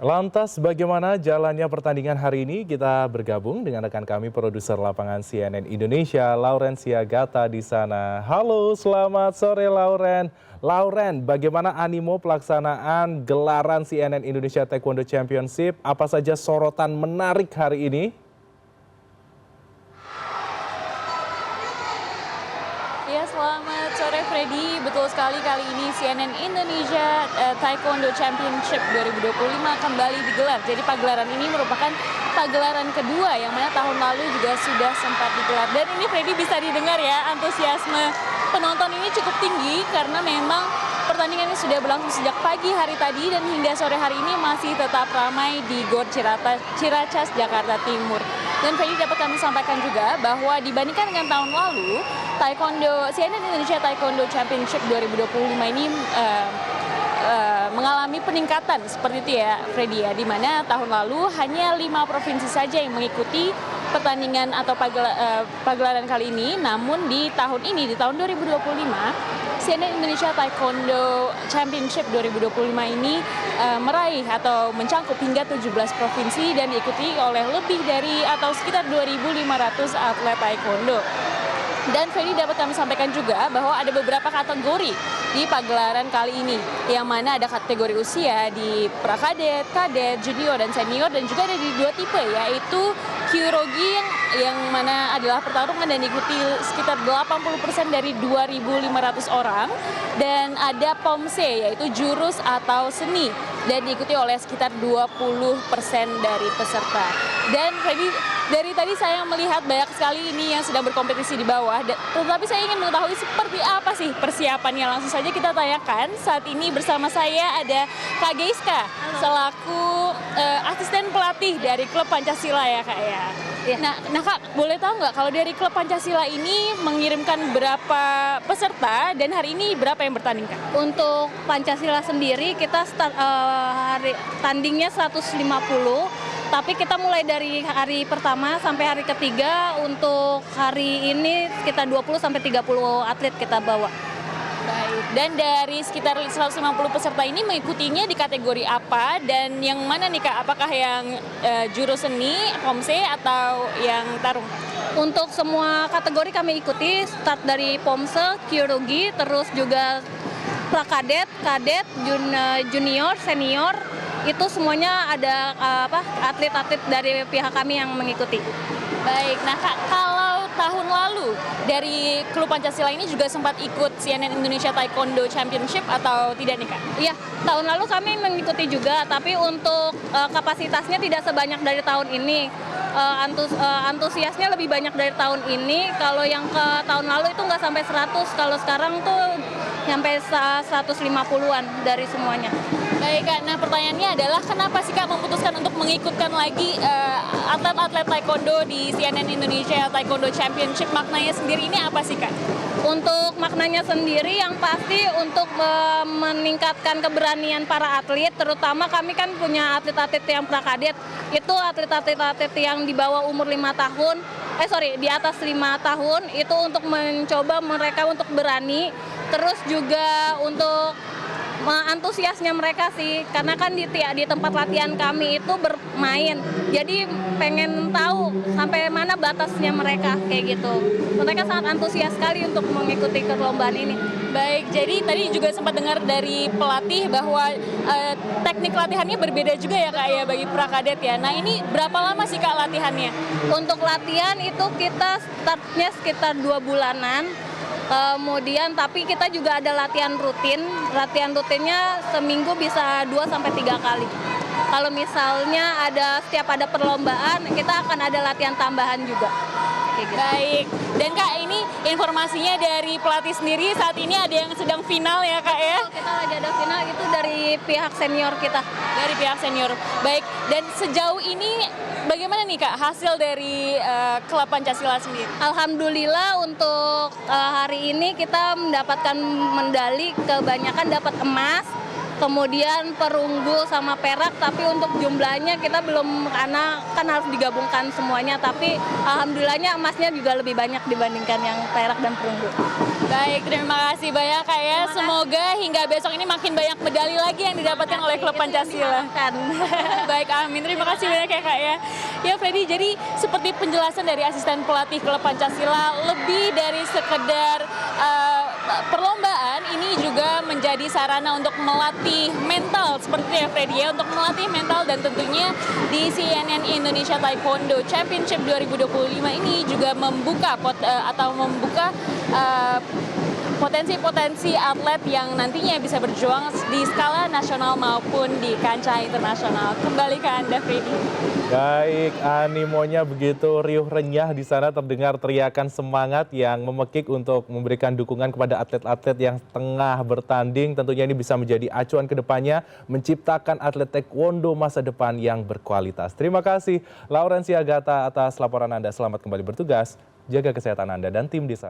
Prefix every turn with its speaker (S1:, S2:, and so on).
S1: Lantas bagaimana jalannya pertandingan hari ini? Kita bergabung dengan rekan kami produser lapangan CNN Indonesia, Lauren Siagata di sana. Halo, selamat sore Lauren. Lauren, bagaimana animo pelaksanaan gelaran CNN Indonesia Taekwondo Championship? Apa saja sorotan menarik hari ini?
S2: Ya, selamat sore Freddy. Betul sekali, kali ini CNN Indonesia Taekwondo Championship 2025 kembali digelar. Jadi pagelaran ini merupakan pagelaran kedua yang mana tahun lalu juga sudah sempat digelar. Dan ini Freddy bisa didengar ya, antusiasme penonton ini cukup tinggi karena memang pertandingan ini sudah berlangsung sejak pagi hari tadi dan hingga sore hari ini masih tetap ramai di Gor Ciracas, Jakarta Timur. Dan Freddy dapat kami sampaikan juga bahwa dibandingkan dengan tahun lalu, CNN Indonesia Taekwondo Championship 2025 ini mengalami peningkatan seperti itu ya Freddy ya, di mana tahun lalu hanya 5 provinsi saja yang mengikuti pertandingan atau pagelaran kali ini. Namun di tahun ini, di tahun 2025, CNN Indonesia Taekwondo Championship 2025 ini meraih atau mencangkup hingga 17 provinsi dan diikuti oleh lebih dari atau sekitar 2.500 atlet taekwondo. Dan Freddy dapat kami sampaikan juga bahwa ada beberapa kategori di pagelaran kali ini, yang mana ada kategori usia di prakadet, kadet, junior, dan senior, dan juga ada di 2 tipe, yaitu Kyoryugi yang mana adalah pertarungan dan diikuti sekitar 80% dari 2.500 orang, dan ada Pomse yaitu jurus atau seni dan diikuti oleh sekitar 20% dari peserta. Dan Freddy, dari tadi saya melihat banyak sekali ini yang sedang berkompetisi di bawah, tetapi saya ingin mengetahui seperti apa sih persiapannya. Langsung saja kita tanyakan. Saat ini bersama saya ada Kak Geiska, selaku asisten pelatih dari klub Pancasila ya Kak ya. Ya. Nah Kak, boleh tahu nggak kalau dari klub Pancasila ini mengirimkan berapa peserta dan hari ini berapa yang bertanding Kak?
S3: Untuk Pancasila sendiri kita tandingnya 150, tapi kita mulai dari hari pertama sampai hari ketiga. Untuk hari ini sekitar 20 sampai 30 atlet kita bawa.
S2: Baik, dan dari sekitar 150 peserta ini mengikutinya di kategori apa dan yang mana nih Kak? Apakah yang jurus seni, pomse, atau yang tarung?
S3: Untuk semua kategori kami ikuti, start dari pomse, kyoryugi, terus juga prakadet, kadet, junior, senior, itu semuanya ada atlet-atlet dari pihak kami yang mengikuti.
S2: Baik, nah Kak, kalau tahun lalu dari klub Pancasila ini juga sempat ikut CNN Indonesia Taekwondo Championship atau tidak nih Kak?
S3: Iya, tahun lalu kami mengikuti juga, tapi untuk kapasitasnya tidak sebanyak dari tahun ini. Antusiasnya lebih banyak dari tahun ini. Kalau yang ke tahun lalu itu nggak sampai 100, kalau sekarang tuh sampai 150-an dari semuanya.
S2: Baik Kak, nah pertanyaannya adalah kenapa sih Kak memutuskan untuk mengikutkan lagi atlet-atlet taekwondo di CNN Indonesia Taekwondo Championship? Maknanya sendiri ini apa sih Kak?
S3: Untuk maknanya sendiri yang pasti untuk meningkatkan keberanian para atlet, terutama kami kan punya atlet-atlet yang prakadet, itu atlet-atlet yang di bawah umur 5 tahun, di atas 5 tahun, itu untuk mencoba mereka untuk berani, terus juga untuk antusiasnya mereka sih, karena kan di tempat latihan kami itu bermain, jadi pengen tahu sampai mana batasnya mereka kayak gitu. Mereka sangat antusias sekali untuk mengikuti perlombaan ini.
S2: Baik, jadi tadi juga sempat dengar dari pelatih bahwa teknik latihannya berbeda juga ya Kak ya bagi prakadet ya. Nah ini berapa lama sih Kak latihannya?
S3: Untuk latihan itu kita startnya sekitar 2 bulanan. Kemudian tapi kita juga ada latihan rutin. Latihan rutinnya seminggu bisa 2 sampai 3 kali. Kalau misalnya setiap ada perlombaan, kita akan ada latihan tambahan juga.
S2: Gitu. Baik, dan Kak ini informasinya dari pelatih sendiri saat ini ada yang sedang final ya Kak ya?
S3: Kita lagi ada final, itu dari pihak senior kita.
S2: Dari pihak senior, baik. Dan sejauh ini bagaimana nih Kak hasil dari klub Pancasila sendiri?
S3: Alhamdulillah untuk hari ini kita mendapatkan medali, kebanyakan dapat emas, kemudian perunggu sama perak, tapi untuk jumlahnya kita belum, karena kan harus digabungkan semuanya, tapi alhamdulillahnya emasnya juga lebih banyak dibandingkan yang perak dan perunggu.
S2: Baik, terima kasih banyak Kak ya. Semoga hingga besok ini makin banyak medali lagi yang didapatkan oleh klub Pancasila. Baik, amin. Terima kasih banyak ya Kak ya. Ya Freddy, jadi seperti penjelasan dari asisten pelatih klub Pancasila, lebih dari sekedar perlombaan, ini juga menjadi sarana untuk melatih mental seperti ya Freddy ya, untuk melatih mental, dan tentunya di CNN Indonesia Taekwondo Championship 2025 ini juga membuka potensi-potensi atlet yang nantinya bisa berjuang di skala nasional maupun di kancah internasional. Kembali ke Anda, Freddy.
S1: Baik, animonya begitu riuh renyah di sana, terdengar teriakan semangat yang memekik untuk memberikan dukungan kepada atlet-atlet yang tengah bertanding. Tentunya ini bisa menjadi acuan ke depannya, menciptakan atlet taekwondo masa depan yang berkualitas. Terima kasih Laurencia Gata atas laporan Anda. Selamat kembali bertugas, jaga kesehatan Anda dan tim di sana.